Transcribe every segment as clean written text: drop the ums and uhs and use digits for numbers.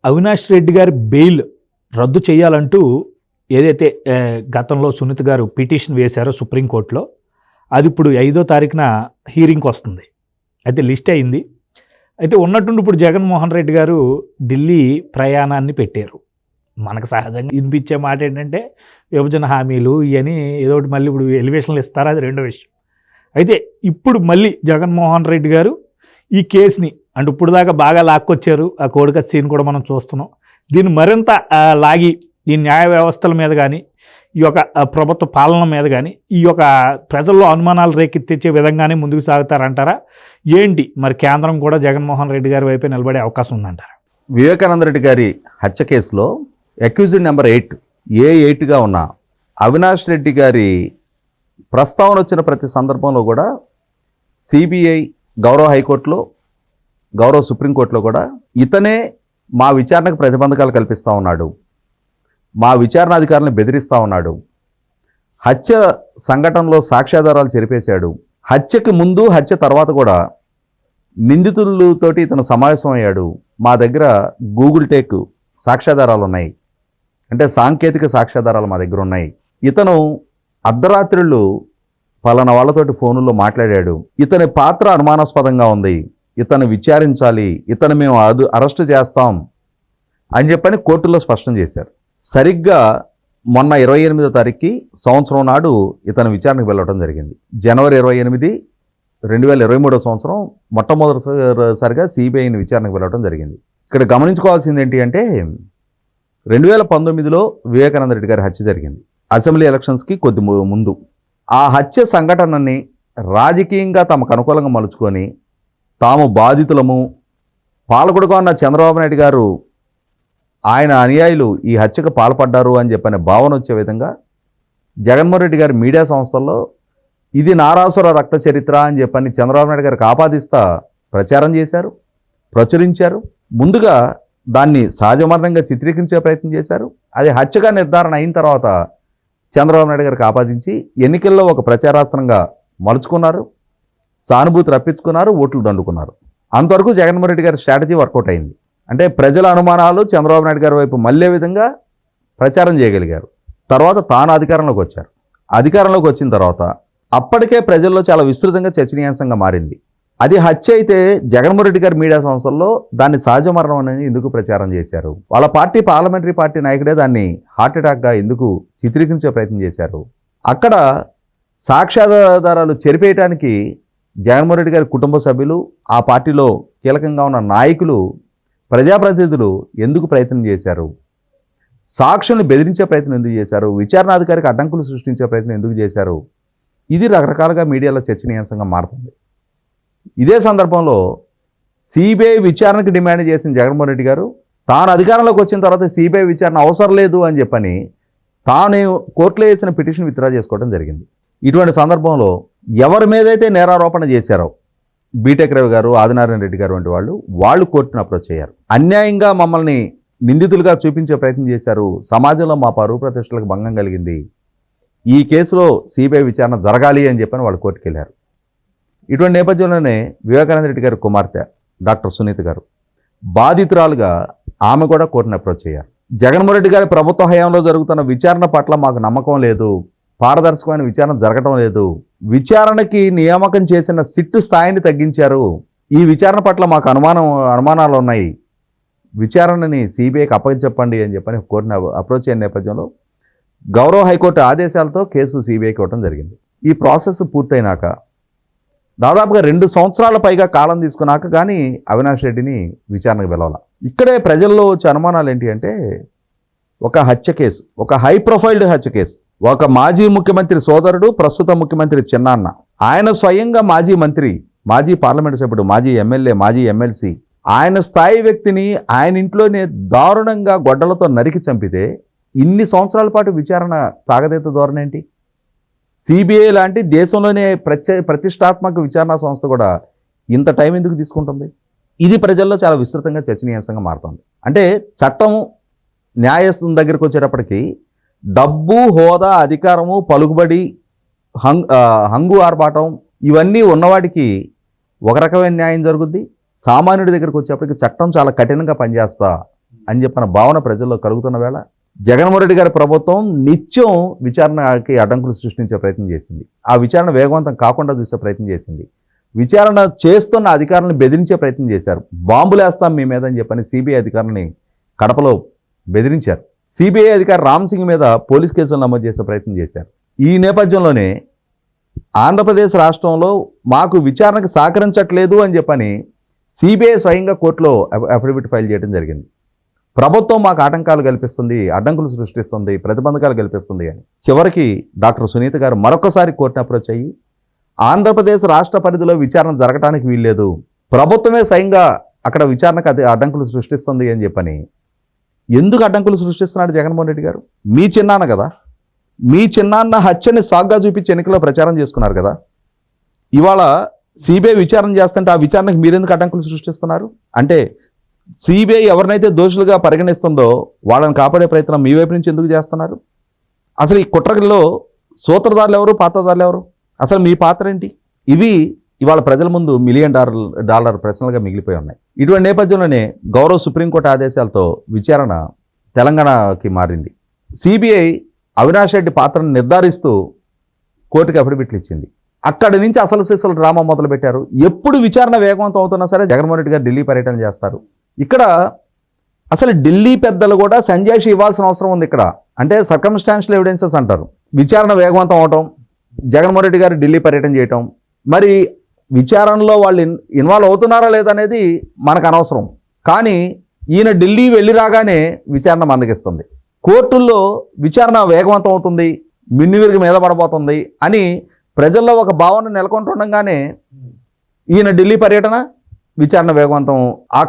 అవినాష్ రెడ్డి గారి బెయిల్ రద్దు చేయాలంటూ ఏదైతే గతంలో సునీత గారు పిటిషన్ వేశారో సుప్రీంకోర్టులో, అది ఇప్పుడు 5వ తారీఖున హీరింగ్కి వస్తుంది. అయితే లిస్ట్ అయింది. అయితే ఉన్నట్టుండి ఇప్పుడు జగన్మోహన్ రెడ్డి గారు ఢిల్లీ ప్రయాణాన్ని పెట్టారు. మనకు సహజంగా వినిపించే మాట ఏంటంటే విభజన హామీలు ఇవన్నీ ఏదో ఒకటి మళ్ళీ ఇప్పుడు ఎలివేషన్లు ఇస్తారా, అది రెండో విషయం. అయితే ఇప్పుడు మళ్ళీ జగన్మోహన్ రెడ్డి గారు ఈ కేసుని అంటే ఇప్పుడు దాకా బాగా లాక్కొచ్చారు. ఆ కోడికత్ సీన్ కూడా మనం చూస్తున్నాం. దీన్ని మరింత లాగి ఈ న్యాయ వ్యవస్థల మీద కానీ, ఈ యొక్క ప్రభుత్వ పాలన మీద కానీ, ఈ యొక్క ప్రజల్లో అనుమానాలు రేకెత్తించే విధంగానే ముందుకు సాగుతారంటారా ఏంటి? మరి కేంద్రం కూడా జగన్మోహన్ రెడ్డి గారి వైపే నిలబడే అవకాశం ఉందంటారా? వివేకానంద రెడ్డి గారి హత్య కేసులో అక్యూజ్డ్ నెంబర్ 8గా ఉన్న అవినాష్ రెడ్డి గారి ప్రస్తావన వచ్చిన ప్రతి సందర్భంలో కూడా సిబిఐ, గౌరవ హైకోర్టులో, గౌరవ సుప్రీంకోర్టులో కూడా ఇతనే మా విచారణకు ప్రతిబంధకాలు కల్పిస్తూ ఉన్నాడు, మా విచారణ అధికారులను బెదిరిస్తూ ఉన్నాడు, హత్య సంఘటనలో సాక్ష్యాధారాలు చెరిపేశాడు, హత్యకి ముందు హత్య తర్వాత కూడా నిందితులతోటి ఇతను సమావేశం అయ్యాడు, మా దగ్గర గూగుల్ టేక్ సాక్ష్యాధారాలు ఉన్నాయి, అంటే సాంకేతిక సాక్ష్యాధారాలు మా దగ్గర ఉన్నాయి, ఇతను అర్ధరాత్రులు పలానా వాళ్ళతోటి ఫోనుల్లో మాట్లాడాడు, ఇతని పాత్ర అనుమానాస్పదంగా ఉంది, ఇతను విచారించాలి, ఇతను మేము అరెస్టు చేస్తాం అని చెప్పని కోర్టులో స్పష్టం చేశారు. సరిగ్గా మొన్న 28వ తారీఖుకి సంవత్సరం నాడు ఇతను విచారణకు వెళ్ళడం జరిగింది. జనవరి 28, 2023 సంవత్సరం మొట్టమొదటిసారిగా సిబిఐని విచారణకు వెళ్ళడం జరిగింది. ఇక్కడ గమనించుకోవాల్సింది ఏంటి అంటే 2019లో వివేకానంద రెడ్డి గారి హత్య జరిగింది, అసెంబ్లీ ఎలక్షన్స్కి కొద్ది ముందు. ఆ హత్య సంఘటనని రాజకీయంగా తమకు అనుకూలంగా మలుచుకొని తాము బాధితులము, పాలకుడుగా ఉన్న చంద్రబాబు నాయుడు గారు ఆయన అనుయాయులు ఈ హత్యకు పాల్పడ్డారు అని చెప్పనే భావన వచ్చే విధంగా జగన్మోహన్ రెడ్డి గారి మీడియా సంస్థల్లో ఇది నారాసుర రక్త చరిత్ర అని చెప్పని చంద్రబాబు నాయుడు గారికి ఆపాదిస్తా ప్రచారం చేశారు, ప్రచురించారు. ముందుగా దాన్ని సహజమరణంగా చిత్రీకరించే ప్రయత్నం చేశారు. అది హత్యగా నిర్ధారణ అయిన తర్వాత చంద్రబాబు నాయుడు గారికి ఆపాదించి ఎన్నికల్లో ఒక ప్రచారాస్త్రంగా మలుచుకున్నారు, సానుభూతి రప్పించుకున్నారు, ఓట్లు దండుకున్నారు. అంతవరకు జగన్మోహన్ రెడ్డి గారి స్ట్రాటజీ వర్కౌట్ అయింది. అంటే ప్రజల అనుమానాలు చంద్రబాబు నాయుడు గారి వైపు మళ్ళే విధంగా ప్రచారం చేయగలిగారు. తర్వాత తాను అధికారంలోకి వచ్చారు. అధికారంలోకి వచ్చిన తర్వాత అప్పటికే ప్రజల్లో చాలా విస్తృతంగా చర్చనీయాంశంగా మారింది. అది హత్య అయితే జగన్మోహన్ రెడ్డి గారి మీడియా సంస్థల్లో దాన్ని సహజ మరణం అనేది ఎందుకు ప్రచారం చేశారు? వాళ్ళ పార్టీ పార్లమెంటరీ పార్టీ నాయకుడే దాన్ని హార్ట్ అటాక్గా ఎందుకు చిత్రీకరించే ప్రయత్నం చేశారు? అక్కడ సాక్ష్యాధారాలు చెరిపేయటానికి జగన్మోహన్ రెడ్డి గారి కుటుంబ సభ్యులు, ఆ పార్టీలో కీలకంగా ఉన్న నాయకులు, ప్రజాప్రతినిధులు ఎందుకు ప్రయత్నం చేశారు? సాక్షుల్ని బెదిరించే ప్రయత్నం ఎందుకు చేశారు? విచారణాధికారికి అడ్డంకులు సృష్టించే ప్రయత్నం ఎందుకు చేశారు? ఇది రకరకాలుగా మీడియాలో చర్చనీయాంశంగా మారుతుంది. ఇదే సందర్భంలో సిబిఐ విచారణకు డిమాండ్ చేసిన జగన్మోహన్ రెడ్డి గారు తాను అధికారంలోకి వచ్చిన తర్వాత సిబిఐ విచారణ అవసరం లేదు అని చెప్పని తాను కోర్టులో వేసిన పిటిషన్ విత్డ్రా చేసుకోవడం జరిగింది. ఇటువంటి సందర్భంలో ఎవరి మీదైతే నేరారోపణ చేశారో బీటెక్ రవి గారు, ఆదినారాయణ రెడ్డి గారు వంటి వాళ్ళు కోర్టును అప్రోచ్ అయ్యారు. అన్యాయంగా మమ్మల్ని నిందితులుగా చూపించే ప్రయత్నం చేశారు, సమాజంలో మా పరువు ప్రతిష్టలకు భంగం కలిగింది, ఈ కేసులో సిబిఐ విచారణ జరగాలి అని చెప్పని వాళ్ళు కోర్టుకు వెళ్ళారు. ఇటువంటి నేపథ్యంలోనే వివేకానంద రెడ్డి గారి కుమార్తె డాక్టర్ సునీత గారు బాధితురాలుగా ఆమె కూడా కోర్టును అప్రోచ్ అయ్యారు. జగన్మోహన్ రెడ్డి గారి ప్రభుత్వ హయాంలో జరుగుతున్న విచారణ పట్ల మాకు నమ్మకం లేదు, పారదర్శకమైన విచారణ జరగటం లేదు, విచారణకి నియామకం చేసిన సిట్టు స్థాయిని తగ్గించారు, ఈ విచారణ పట్ల మాకు అనుమానాలు ఉన్నాయి, విచారణని సిబిఐకి అప్పగించండి అని చెప్పని కోర్టును అప్రోచ్ అయిన నేపథ్యంలో గౌరవ హైకోర్టు ఆదేశాలతో కేసు సిబిఐకి ఇవ్వడం జరిగింది. ఈ ప్రాసెస్ పూర్తయినాక దాదాపుగా 2 సంవత్సరాల పైగా కాలం తీసుకున్నాక కానీ అవినాష్ రెడ్డిని విచారణకు పిలవాల. ఇక్కడే ప్రజల్లో వచ్చే అనుమానాలు ఏంటి అంటే, ఒక హత్య కేసు, ఒక హై ప్రొఫైల్డ్ హత్య కేసు, ఒక మాజీ ముఖ్యమంత్రి సోదరుడు, ప్రస్తుత ముఖ్యమంత్రి చిన్నాన్న, ఆయన స్వయంగా మాజీ మంత్రి, మాజీ పార్లమెంటు సభ్యుడు, మాజీ ఎమ్మెల్యే, మాజీ ఎమ్మెల్సీ, ఆయన స్థాయి వ్యక్తిని ఆయన ఇంట్లోనే దారుణంగా గొడ్డలతో నరికి చంపితే ఇన్ని సంవత్సరాల పాటు విచారణ సాగదీత ధోరణి ఏంటి? సిబిఐ లాంటి దేశంలోనే ప్రతిష్టాత్మక విచారణ సంస్థ కూడా ఇంత టైం ఎందుకు తీసుకుంటుంది? ఇది ప్రజల్లో చాలా విస్తృతంగా చర్చనీయాంశంగా మారుతుంది. అంటే చట్టం న్యాయస్థానం దగ్గరికి వచ్చేటప్పటికి డబ్బు, హోదా, అధికారము, పలుకుబడి, హంగు ఆర్భాటం ఇవన్నీ ఉన్నవాడికి ఒక రకమైన న్యాయం జరుగుద్ది. సామాన్యుడి దగ్గరికి వచ్చేప్పటికి చట్టం చాలా కఠినంగా పనిచేస్తా అని చెప్పిన భావన ప్రజల్లో కలుగుతున్న వేళ జగన్మోహన్ రెడ్డి గారి ప్రభుత్వం నిత్యం విచారణకి అడ్డంకులు సృష్టించే ప్రయత్నం చేసింది. ఆ విచారణ వేగవంతం కాకుండా చూసే ప్రయత్నం చేసింది. విచారణ చేస్తున్న అధికారులను బెదిరించే ప్రయత్నం చేశారు. బాంబులు వేస్తాం మీ మీద అని చెప్పని సిబిఐ అధికారులని కడపలో బెదిరించారు. సిబిఐ అధికారి రామ్ సింగ్ మీద పోలీస్ కేసులు నమోదు చేసే ప్రయత్నం చేశారు. ఈ నేపథ్యంలోనే ఆంధ్రప్రదేశ్ రాష్ట్రంలో మాకు విచారణకు సహకరించట్లేదు అని చెప్పని సిబిఐ స్వయంగా కోర్టులో అఫిడవిట్ ఫైల్ చేయడం జరిగింది. ప్రభుత్వం మాకు ఆటంకాలు కల్పిస్తుంది, అడ్డంకులు సృష్టిస్తుంది, ప్రతిబంధకాలు కల్పిస్తుంది అని. చివరికి డాక్టర్ సునీత గారు మరొకసారి కోర్టును అప్రోచ్ అయ్యి ఆంధ్రప్రదేశ్ రాష్ట్ర పరిధిలో విచారణ జరగడానికి వీల్లేదు, ప్రభుత్వమే స్వయంగా అక్కడ విచారణకు అది అడ్డంకులు సృష్టిస్తుంది అని చెప్పని. ఎందుకు అడ్డంకులు సృష్టిస్తున్నాడు జగన్మోహన్ రెడ్డి గారు? మీ చిన్నాన్న కదా, మీ చిన్నాన్న హత్యని సాగ్గా చూపించి ఎన్నికల్లో ప్రచారం చేసుకున్నారు కదా. ఇవాళ సిబిఐ విచారణ చేస్తుంటే ఆ విచారణకు మీరెందుకు అడ్డంకులు సృష్టిస్తున్నారు? అంటే సిబిఐ ఎవరినైతే దోషులుగా పరిగణిస్తుందో వాళ్ళని కాపాడే ప్రయత్నం మీ వైపు నుంచి ఎందుకు చేస్తున్నారు? అసలు ఈ కుట్రలో సూత్రధారులు ఎవరు, పాత్రధారులు ఎవరు? అసలు మీ పాత్ర ఏంటి? ఇవి ఇవాళ ప్రజల ముందు $1 మిలియన్ ప్రశ్నలుగా మిగిలిపోయి ఉన్నాయి. ఇటువంటి నేపథ్యంలోనే గౌరవ సుప్రీంకోర్టు ఆదేశాలతో విచారణ తెలంగాణకి మారింది. సిబిఐ అవినాష్ రెడ్డి పాత్రను నిర్ధారిస్తూ కోర్టుకి అఫిడవిట్లు ఇచ్చింది. అక్కడి నుంచి అసలు సిసలు డ్రామా మొదలుపెట్టారు. ఎప్పుడు విచారణ వేగవంతం అవుతున్నా సరే జగన్మోహన్ రెడ్డి గారు ఢిల్లీ పర్యటన చేస్తారు. ఇక్కడ అసలు ఢిల్లీ పెద్దలు కూడా సంజాయిషి ఇవ్వాల్సిన అవసరం ఉంది. ఇక్కడ అంటే సర్కమ్స్టాన్షియల్ ఎవిడెన్సెస్ అంటారు. విచారణ వేగవంతం అవటం, జగన్మోహన్ రెడ్డి గారు ఢిల్లీ పర్యటన చేయటం, మరి విచారణలో వాళ్ళు ఇన్వాల్వ్ అవుతున్నారా లేదనేది మనకు అనవసరం. కానీ ఈయన ఢిల్లీ వెళ్ళి రాగానే విచారణ మందగిస్తుంది. కోర్టుల్లో విచారణ వేగవంతం అవుతుంది, మిన్నివిరిగి మీద పడబోతుంది అని ప్రజల్లో ఒక భావన నెలకొంటుండగానే ఈయన ఢిల్లీ పర్యటన, విచారణ వేగవంతం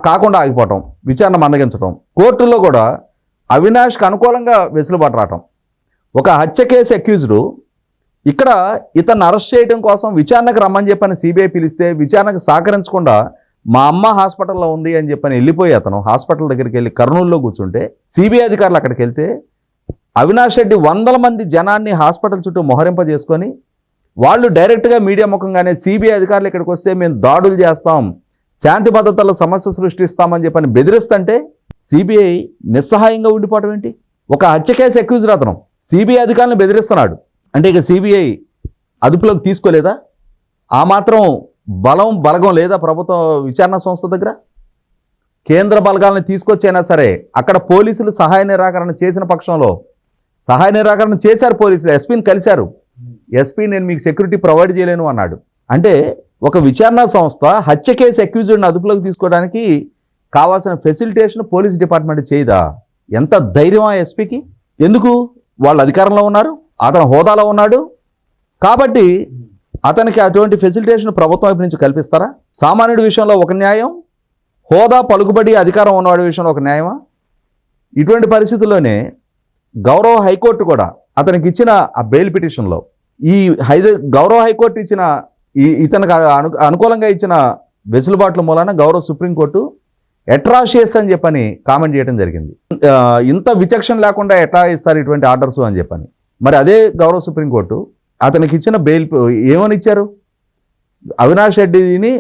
కాకుండా ఆగిపోవటం, విచారణ మందగించడం, కోర్టుల్లో కూడా అవినాష్కి అనుకూలంగా వెసులుబాటు రావటం. ఒక హత్య కేసు అక్యూజ్డ్ ఇక్కడ ఇతన్ని అరెస్ట్ చేయడం కోసం విచారణకు రమ్మని చెప్పని సిబిఐ పిలిస్తే విచారణకు సహకరించకుండా మా అమ్మ హాస్పిటల్లో ఉంది అని చెప్పని వెళ్ళిపోయి అతను హాస్పిటల్ దగ్గరికి వెళ్ళి కర్నూలులో కూర్చుంటే సిబిఐ అధికారులు అక్కడికి వెళ్తే అవినాష్ రెడ్డి 100 మంది జనాన్ని హాస్పిటల్ చుట్టూ మొహరింపజేసుకొని వాళ్ళు డైరెక్ట్గా మీడియా ముఖంగానే సిబిఐ అధికారులు ఇక్కడికి వస్తే మేము దాడులు చేస్తాం, శాంతి భద్రతల్లో సమస్య సృష్టిస్తామని చెప్పని బెదిరిస్తుంటే సిబిఐ నిస్సహాయంగా ఉండిపోవటం ఏంటి? ఒక హత్య కేసు అక్యూజ్డ్ అతను సిబిఐ అధికారులను బెదిరిస్తున్నాడు అంటే ఇక సిబిఐ అదుపులోకి తీసుకోలేదా? ఆ మాత్రం బలగం లేదా ప్రభుత్వ విచారణ సంస్థ దగ్గర? కేంద్ర బలగాలను తీసుకొచ్చైనా సరే అక్కడ పోలీసులు సహాయ నిరాకరణ చేసిన పక్షంలో, సహాయ నిరాకరణ చేశారు పోలీసులు, ఎస్పీని కలిశారు. ఎస్పీ నేను మీకు సెక్యూరిటీ ప్రొవైడ్ చేయలేను అన్నాడు. అంటే ఒక విచారణ సంస్థ హత్య కేసు అక్యూజ్డ్ని అదుపులోకి తీసుకోవడానికి కావాల్సిన ఫెసిలిటేషన్ పోలీస్ డిపార్ట్మెంట్ చేయదా? ఎంత ధైర్యం ఆ ఎస్పీకి? ఎందుకు? వాళ్ళు అధికారంలో ఉన్నారు, అతను హోదాలో ఉన్నాడు కాబట్టి అతనికి అటువంటి ఫెసిలిటేషన్ ప్రభుత్వం వైపు నుంచి కల్పిస్తారా? సామాన్యుడి విషయంలో ఒక న్యాయం, హోదా పలుకుబడి అధికారం ఉన్నవాడి విషయంలో ఒక న్యాయమా? ఇటువంటి పరిస్థితుల్లోనే గౌరవ హైకోర్టు కూడా అతనికి ఇచ్చిన ఆ బెయిల్ పిటిషన్లో ఈ గౌరవ హైకోర్టు ఇచ్చిన ఇతనికి అనుకూలంగా ఇచ్చిన వెసులుబాట్ల మూలాన గౌరవ సుప్రీంకోర్టు అట్రాషియస్ అని చెప్పని కామెంట్ చేయడం జరిగింది. ఇంత విచక్షణ లేకుండా ఎట్లా ఇస్తారు ఇటువంటి ఆర్డర్స్ అని చెప్పని. మరి అదే గౌరవ సుప్రీంకోర్టు అతనికి ఇచ్చిన బెయిల్ ఏమని ఇచ్చారు? అవినాష్ రెడ్డిని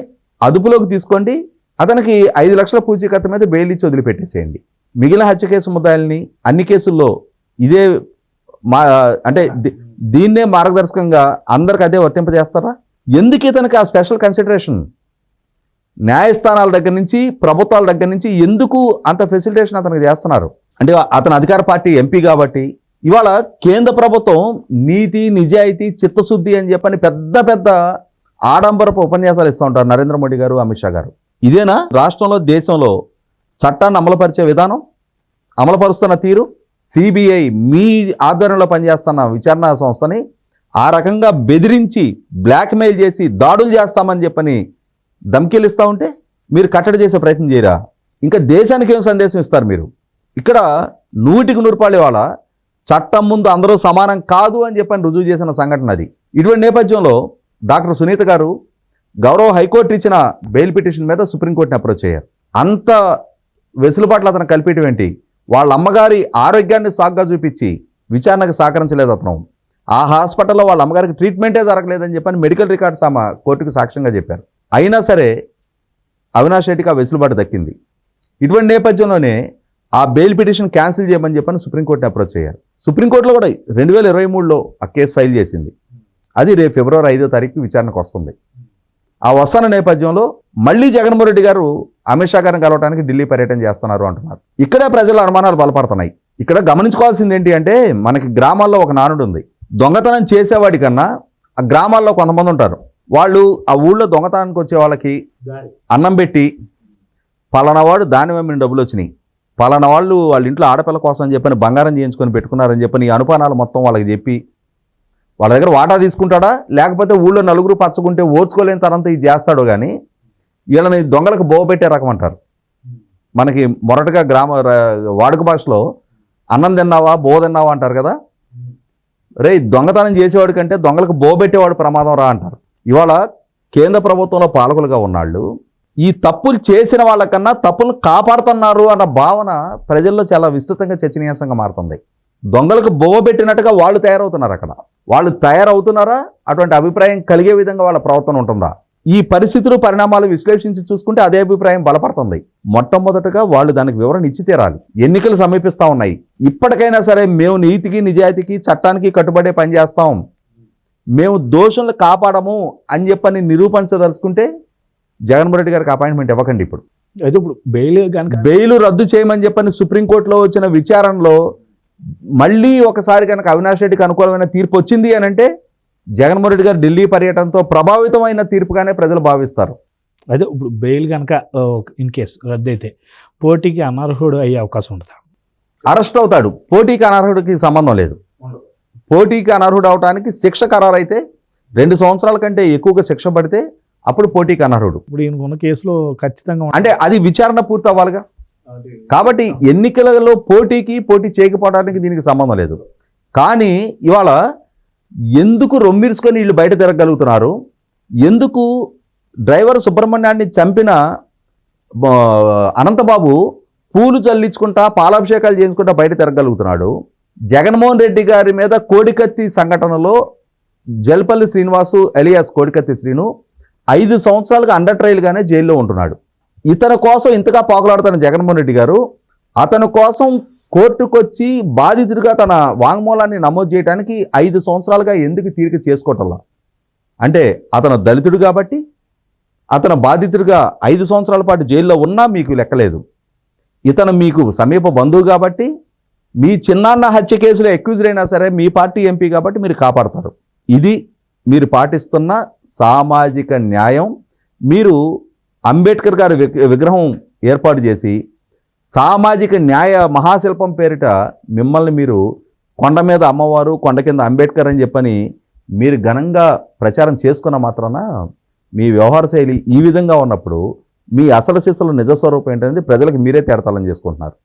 అదుపులోకి తీసుకోండి, అతనికి 5 లక్షల పూచీకత్తు మీద బెయిల్ ఇచ్చి వదిలిపెట్టేసేయండి. మిగిలిన హత్య కేసు ముద్దాయిల్ని అన్ని కేసుల్లో ఇదే అంటే దీన్నే మార్గదర్శకంగా అందరికి అదే వర్తింపజేస్తారా? ఎందుకు ఇతనికి ఆ స్పెషల్ కన్సిడరేషన్? న్యాయస్థానాల దగ్గర నుంచి ప్రభుత్వాల దగ్గర నుంచి ఎందుకు అంత ఫెసిలిటేషన్ అతనికి చేస్తున్నారు? అంటే అతను అధికార పార్టీ ఎంపీ కాబట్టి. ఇవాళ కేంద్ర ప్రభుత్వం నీతి నిజాయితీ చిత్తశుద్ధి అని చెప్పని పెద్ద పెద్ద ఆడంబరపు ఉపన్యాసాలు ఇస్తూ ఉంటారు నరేంద్ర మోడీ గారు, అమిత్ షా గారు. ఇదేనా రాష్ట్రంలో దేశంలో చట్టాన్ని అమలుపరిచే విధానం, అమలుపరుస్తున్న తీరు? సిబిఐ మీ ఆధ్వర్యంలో పనిచేస్తున్న విచారణ సంస్థని ఆ రకంగా బెదిరించి బ్లాక్మెయిల్ చేసి దాడులు చేస్తామని చెప్పని ధమ్కీలు ఇస్తూ ఉంటే మీరు కట్టడి చేసే ప్రయత్నం చేయరా? ఇంకా దేశానికి ఏం సందేశం ఇస్తారు మీరు? ఇక్కడ 100కి 100 వాళ్ళ చట్టం ముందు అందరూ సమానం కాదు అని చెప్పని రుజువు చేసిన సంఘటన అది. ఇటువంటి నేపథ్యంలో డాక్టర్ సునీత గారు గౌరవ హైకోర్టు ఇచ్చిన బెయిల్ పిటిషన్ మీద సుప్రీంకోర్టుని అప్రోచ్ అయ్యారు. అంత వెసులుబాట్లు అతను కల్పించడం ఏంటి? వాళ్ళ అమ్మగారి ఆరోగ్యాన్ని సాగ్గా చూపించి విచారణకు సహకరించలేదు అతను. ఆ హాస్పిటల్లో వాళ్ళ అమ్మగారికి ట్రీట్మెంటే జరగలేదని చెప్పని మెడికల్ రికార్డ్స్ ఆమె కోర్టుకు సాక్ష్యంగా చెప్పారు. అయినా సరే అవినాష్ రెడ్డికి ఆ వెసులుబాటు దక్కింది. ఇటువంటి నేపథ్యంలోనే ఆ బెయిల్ పిటిషన్ క్యాన్సిల్ చేయమని చెప్పని సుప్రీంకోర్టుని అప్రోచ్ అయ్యారు. సుప్రీంకోర్టులో కూడా 2023లో ఆ కేసు ఫైల్ చేసింది. అది రేపు ఫిబ్రవరి 5వ తారీఖు విచారణకు వస్తుంది. ఆ వస్తున్న నేపథ్యంలో మళ్ళీ జగన్మోహన్ రెడ్డి గారు అమిత్ షా గారిని కలవడానికి ఢిల్లీ పర్యటన చేస్తున్నారు అంటున్నారు. ఇక్కడే ప్రజల అనుమానాలు బలపడుతున్నాయి. ఇక్కడ గమనించుకోవాల్సింది ఏంటి అంటే, మనకి గ్రామాల్లో ఒక నానుడు ఉంది. దొంగతనం చేసేవాడి కన్నా ఆ గ్రామాల్లో కొంతమంది ఉంటారు. వాళ్ళు ఆ ఊళ్ళో దొంగతనానికి వచ్చే వాళ్ళకి అన్నం పెట్టి, పలానా వాడు దాని వెంబడి డబ్బులు వచ్చినాయి, పలానా వాళ్ళు వాళ్ళ ఇంట్లో ఆడపిల్ల కోసం అని చెప్పని బంగారం చేయించుకొని పెట్టుకున్నారని చెప్పని ఈ అనుమానాలు మొత్తం వాళ్ళకి చెప్పి వాళ్ళ దగ్గర వాటా తీసుకుంటాడా, లేకపోతే ఊళ్ళో నలుగురు పచ్చకుంటే ఓర్చుకోలేని తరంతా ఇది చేస్తాడో కానీ వీళ్ళని దొంగలకు బోవ పెట్టే రకం అంటారు. మనకి మొరటగా వాడుక భాషలో అన్నం తిన్నావా బోవ తిన్నావా అంటారు కదా. రే దొంగతనం చేసేవాడి కంటే దొంగలకు బోవ పెట్టేవాడు ప్రమాదం రా అంటారు. ఇవాళ కేంద్ర ప్రభుత్వంలో పాలకులుగా ఉన్నాళ్ళు ఈ తప్పులు చేసిన వాళ్ళకన్నా తప్పులను కాపాడుతున్నారు అన్న భావన ప్రజల్లో చాలా విస్తృతంగా చర్చనీయాంశంగా మారుతుంది. దొంగలకు బోవ పెట్టినట్టుగా వాళ్ళు తయారవుతున్నారు. అక్కడ వాళ్ళు తయారవుతున్నారా, అటువంటి అభిప్రాయం కలిగే విధంగా వాళ్ళ ప్రవర్తన ఉంటుందా? ఈ పరిస్థితులు పరిణామాలు విశ్లేషించి చూసుకుంటే అదే అభిప్రాయం బలపడుతుంది. మొట్టమొదటగా వాళ్ళు దానికి వివరణ ఇచ్చి తీరాలి. ఎన్నికలు సమీపిస్తూ ఉన్నాయి. ఇప్పటికైనా సరే మేము నీతికి నిజాయితీకి చట్టానికి కట్టుబడే పని చేస్తాం, మేము దోషులను కాపాడము అని చెప్పని నిరూపించదలుచుకుంటే జగన్మోహన్ రెడ్డి గారికి అపాయింట్మెంట్ ఇవ్వకండి. ఇప్పుడు అయితే ఇప్పుడు బెయిల్ రద్దు చేయమని చెప్పని సుప్రీంకోర్టులో వచ్చిన విచారణలో మళ్ళీ ఒకసారి కనుక అవినాష్ రెడ్డికి అనుకూలమైన తీర్పు వచ్చింది అని అంటే జగన్మోహన్ రెడ్డి గారు ఢిల్లీ పర్యటనతో ప్రభావితమైన తీర్పుగానే ప్రజలు భావిస్తారు. అదే ఇప్పుడు బెయిల్ కనుక ఇన్ కేస్ రద్దు అయితే పోటీకి అనర్హుడు అయ్యే అవకాశం ఉంటుంది. అరెస్ట్ అవుతాడు. పోటీకి అనర్హుడికి సంబంధం లేదు. పోటీకి అనర్హుడు అవడానికి శిక్ష ఖరారు అయితే 2 సంవత్సరాల కంటే ఎక్కువగా శిక్ష పడితే అప్పుడు పోటీకి అనర్హుడు. ఇప్పుడు ఈయనకున్న కేసులో ఖచ్చితంగా అంటే అది విచారణ పూర్తి అవ్వాలిగా. కాబట్టి ఎన్నికలలో పోటీ చేయకపోవడానికి దీనికి సంబంధం లేదు. కానీ ఇవాళ ఎందుకు రొమ్మిరుసుకొని వీళ్ళు బయట తిరగలుగుతున్నారు, ఎందుకు డ్రైవర్ సుబ్రహ్మణ్యాన్ని చంపిన అనంతబాబు పూలు చల్లించుకుంటా పాలాభిషేకాలు చేయించుకుంటా బయట తిరగలుగుతున్నాడు, జగన్మోహన్ రెడ్డి గారి మీద కోడికత్తి సంఘటనలో జల్పల్లి శ్రీనివాసు ఎలియాస్ కోడికత్తి శ్రీను 5 సంవత్సరాలుగా అండర్ ట్రయల్గానే జైల్లో ఉంటున్నాడు. ఇతని కోసం ఇంతగా పాకులాడుతున్న జగన్మోహన్ రెడ్డి గారు అతని కోసం కోర్టుకొచ్చి బాధితుడిగా తన వాంగ్మూలాన్ని నమోదు చేయడానికి 5 సంవత్సరాలుగా ఎందుకు తీరిక చేసుకోవటంలా? అంటే అతను దళితుడు కాబట్టి, అతను బాధితుడిగా 5 సంవత్సరాల పాటు జైల్లో ఉన్నా మీకు లెక్కలేదు. ఇతను మీకు సమీప బంధువు కాబట్టి, మీ చిన్నాన్న హత్య కేసులో అక్యూజ్డ్ అయినా సరే మీ పార్టీ ఎంపీ కాబట్టి మీరు కాపాడతారు. ఇది మీరు పాటిస్తున్న సామాజిక న్యాయం. మీరు అంబేద్కర్ గారి విగ్రహం ఏర్పాటు చేసి సామాజిక న్యాయ మహాశిల్పం పేరిట మిమ్మల్ని మీరు కొండ మీద అమ్మవారు కొండ కింద అంబేద్కర్ అని చెప్పని మీరు ఘనంగా ప్రచారం చేసుకున్న మాత్రాన మీ వ్యవహార శైలి ఈ విధంగా ఉన్నప్పుడు మీ అసలు శిశుల నిజస్వరూపం ఏంటనేది ప్రజలకు మీరే తేడతలం చేసుకుంటున్నారు.